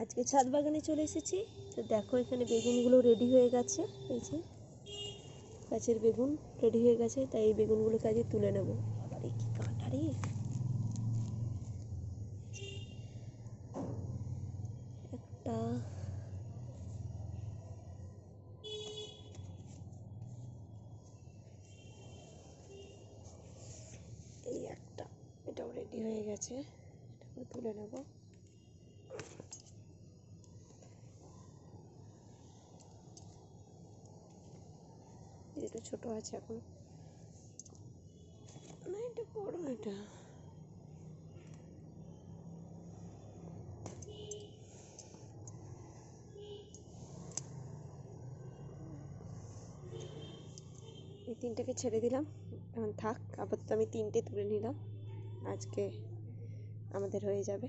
আজকে ছাদ বাগানে চলে এসেছি। তো দেখো এখানে বেগুনগুলো রেডি হয়ে গেছে। এই যে গাছের বেগুন রেডি হয়ে গেছে, তাই এই বেগুনগুলো কাজে তুলে নেব। আরে কি কাঁটা রে! একটা এই একটা, এটাও রেডি হয়ে গেছে, এটাকে তুলে নেব। এটা ছোট আছে এখন, না এটা বড়। এটা এই তিনটাকে ছেড়ে দিলাম, এখন থাক। আপাতত আমি তিনটে তুলে নিলাম, আজকে আমাদের হয়ে যাবে।